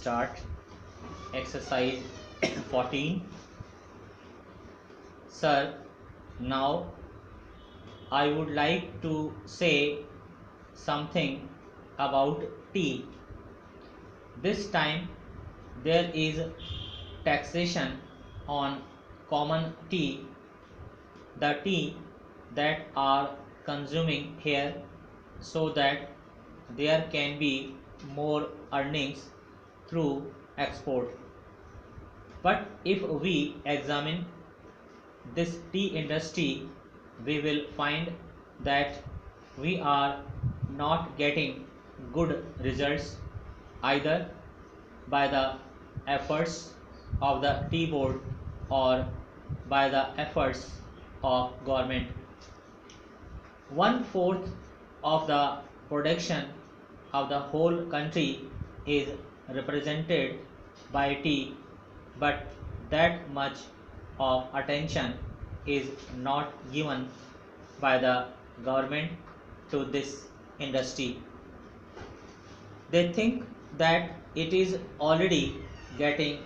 start exercise 14. Sir, now I would like to say something about tea. This time there is taxation on common tea, the tea that are consuming here, so that there can be more earnings through export. But if we examine this tea industry, we will find that we are not getting good results either by the efforts of the tea board or by the efforts of government. One fourth of the production of the whole country is represented by tea, but that much of attention is not given by the government to this industry. They think that it is already getting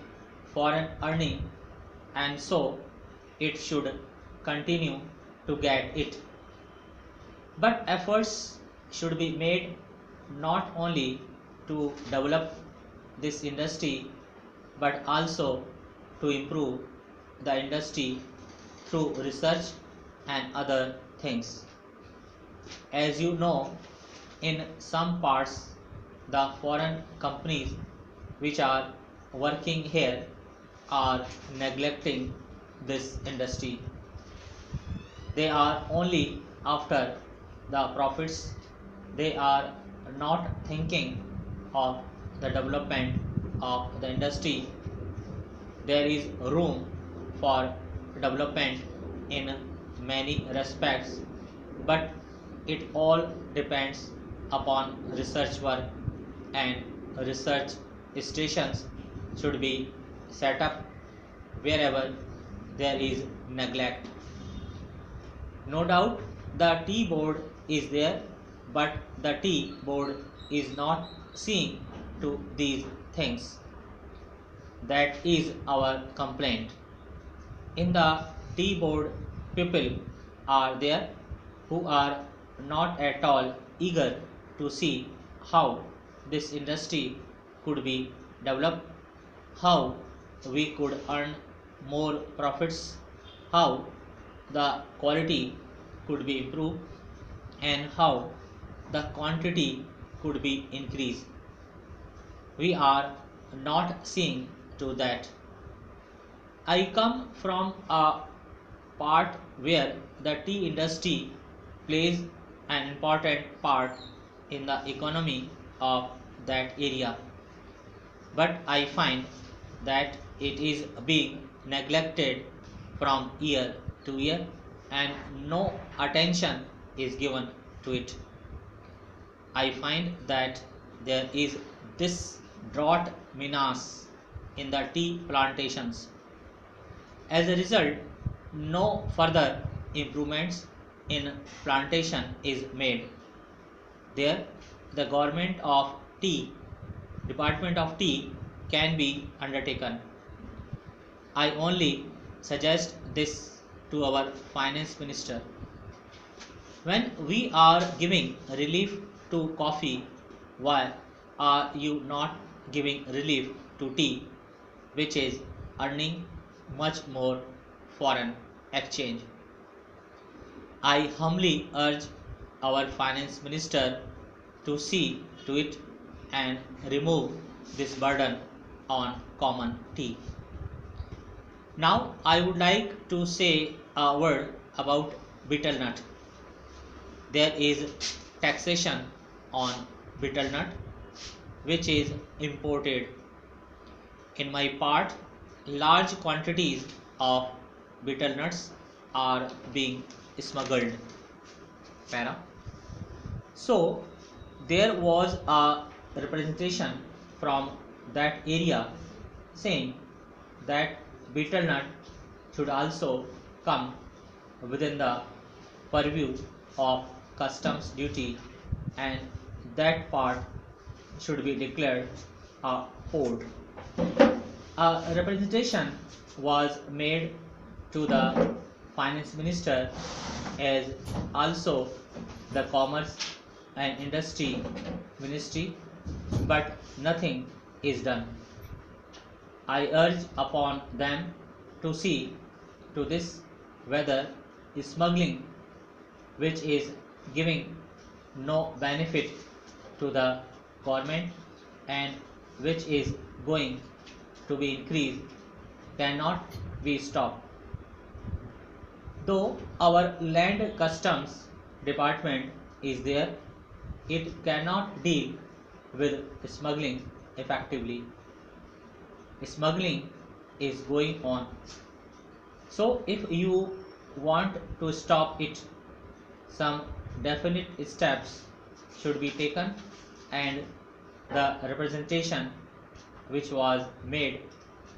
foreign earning and so it should continue to get it. But efforts should be made not only to develop this industry but also to improve the industry through research and other things. As you know, in some parts, the foreign companies which are working here are neglecting this industry. They are only after the profits, they are not thinking of the development of the industry. There is room for development in many respects, but it all depends upon research work, and research stations should be set up wherever there is neglect. No doubt the tea board is there, but the tea board is not seeing to these things. That is our complaint. In the tea board, people are there who are not at all eager to see how this industry could be developed, how we could earn more profits, how the quality could be improved, and how the quantity could be increased. We are not seeing to that. I come from a part where the tea industry plays an important part in the economy of that area, but I find that it is being neglected from year to year and no attention is given to it. I find that there is this drought menace in the tea plantations. As a result, no further improvements in plantation is made. There, the government of tea, Department of Tea can be undertaken. I only suggest this to our finance minister. When we are giving relief to coffee, why are you not giving relief to tea, which is earning much more foreign exchange? I humbly urge our finance minister to see to it and remove this burden on common tea. Now I would like to say a word about betel nut. There is taxation on betel nut which is imported. In my part, large quantities of betel nuts are being smuggled. Para. So there was a representation from that area saying that betel nut should also come within the purview of customs duty, and that part should be declared afford. A representation was made to the finance minister as also the commerce and industry ministry, but nothing is done. I urge upon them to see to this whether smuggling, which is giving no benefit to the government and which is going to be increased, cannot be stopped. Though our land customs department is there, it cannot deal with smuggling effectively. Smuggling is going on. So if you want to stop it, some definite steps should be taken and the representation which was made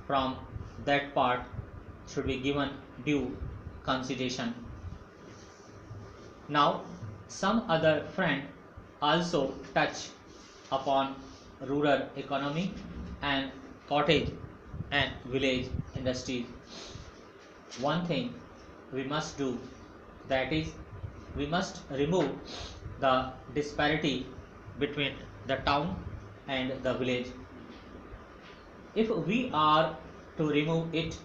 from that part should be given due consideration. Now some other friend also touch upon rural economy and cottage and village industries. One thing we must do, that is, we must remove the disparity between the town and the village. If we are to remove it,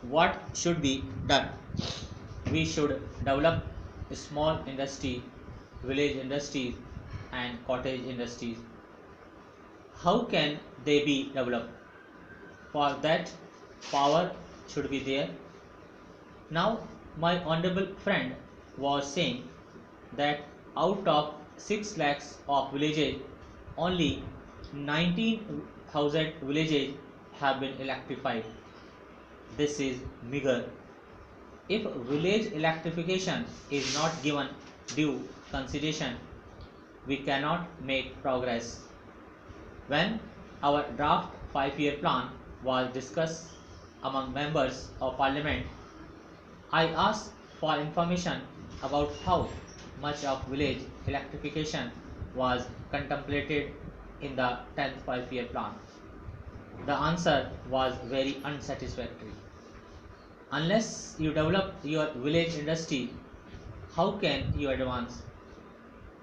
what should be done? We should develop small industry, village industries and cottage industries. How can they be developed? For that, power should be there. Now my honorable friend was saying that out of 6 lakhs of villages, only 19,000 villages have been electrified. This is meager. If village electrification is not given due consideration, we cannot make progress. When our draft 5-year plan was discussed among members of parliament, I asked for information about how much of village electrification was contemplated in the 10th 5-year plan. The answer was very unsatisfactory. Unless you develop your village industry, how can you advance?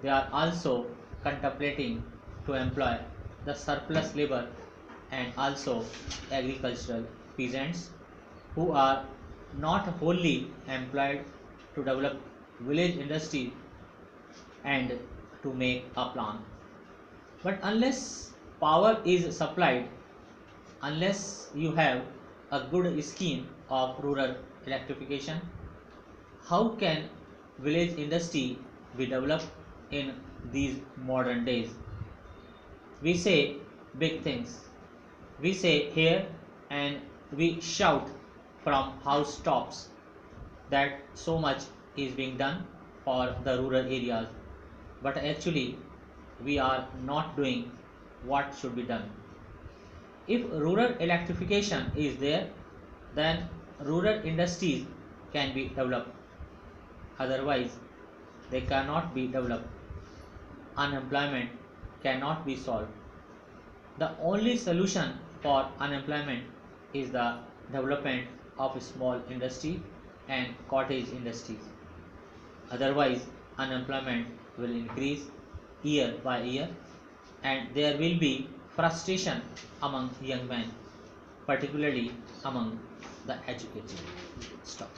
They are also contemplating to employ the surplus labor and also agricultural peasants who are not wholly employed to develop village industry and to make a plan. But unless power is supplied, unless you have a good scheme of rural electrification, how can village industry be developed in these modern days? We say big things. We say here and we shout from housetops that so much is being done for the rural areas, but actually we are not doing what should be done. If rural electrification is there, then rural industries can be developed. Otherwise, they cannot be developed. Unemployment cannot be solved. The only solution for unemployment is the development of small industry and cottage industries. Otherwise, unemployment will increase year by year and there will be frustration among young men, particularly among the educated. Stop.